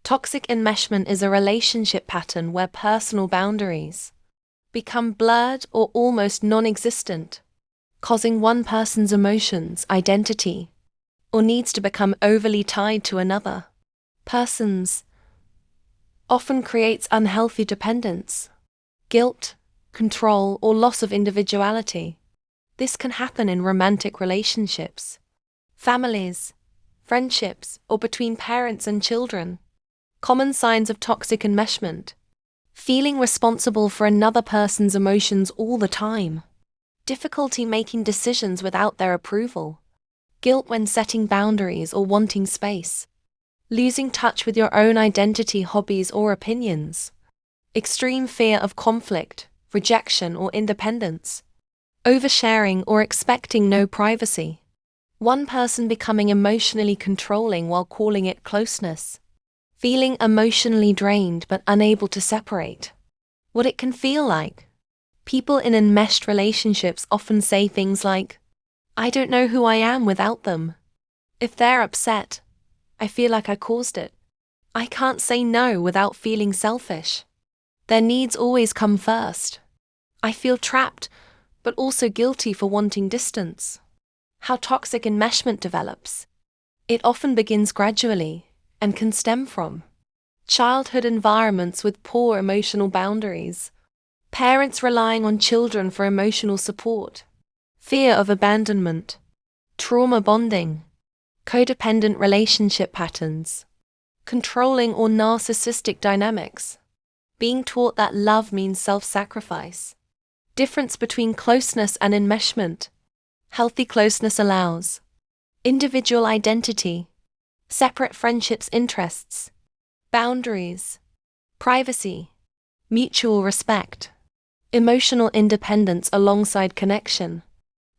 Toxic enmeshment is a relationship pattern where personal boundaries become blurred or almost non-existent, causing one person's emotions, identity, or needs to become overly tied to another person's. Often creates unhealthy dependence, guilt, control, or loss of individuality. This can happen in romantic relationships, families, friendships, or between parents and children. Common signs of toxic enmeshment: feeling responsible for another person's emotions all the time, difficulty making decisions without their approval, guilt when setting boundaries or wanting space, losing touch with your own identity, hobbies, or opinions, extreme fear of conflict, rejection, or independence, oversharing or expecting no privacy, one person becoming emotionally controlling while calling it closeness, feeling emotionally drained but unable to separate what it can feel like. People in enmeshed relationships often say things like, "I don't know who I am without them." If they're upset, "I feel like I caused it." "I can't say no without feeling selfish." Their needs always come first. "I feel trapped, but also guilty for wanting distance." How toxic enmeshment develops. It often begins gradually and can stem from childhood environments with poor emotional boundaries, parents relying on children for emotional support, fear of abandonment, trauma bonding, codependent relationship patterns, controlling or narcissistic dynamics, being taught that love means self-sacrifice. Difference between closeness and enmeshment. Healthy closeness allows individual identity, separate friendships, interests, boundaries, privacy, mutual respect, emotional independence alongside connection.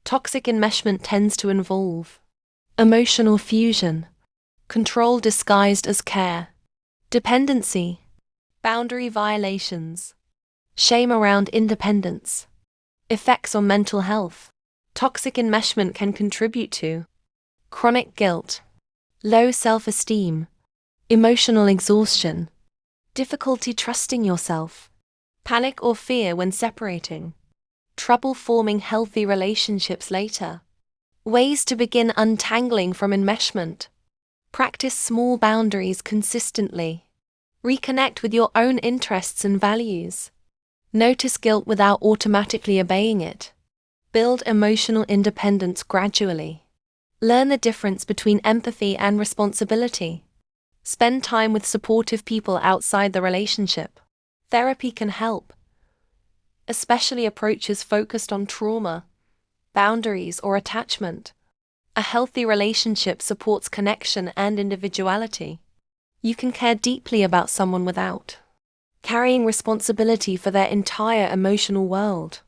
Toxic enmeshment tends to involve emotional fusion, control disguised as care, dependency, boundary violations, shame around independence. Effects on mental health. Toxic enmeshment can contribute to chronic guilt, low self-esteem, emotional exhaustion, difficulty trusting yourself, panic or fear when separating, trouble forming healthy relationships later. Ways to begin untangling from enmeshment. Practice small boundaries consistently. Reconnect with your own interests and values. Notice guilt without automatically obeying it. Build emotional independence gradually. Learn the difference between empathy and responsibility. Spend time with supportive people outside the relationship. Therapy can help, especially approaches focused on trauma, boundaries, or attachment. A healthy relationship supports connection and individuality. You can care deeply about someone without carrying responsibility for their entire emotional world.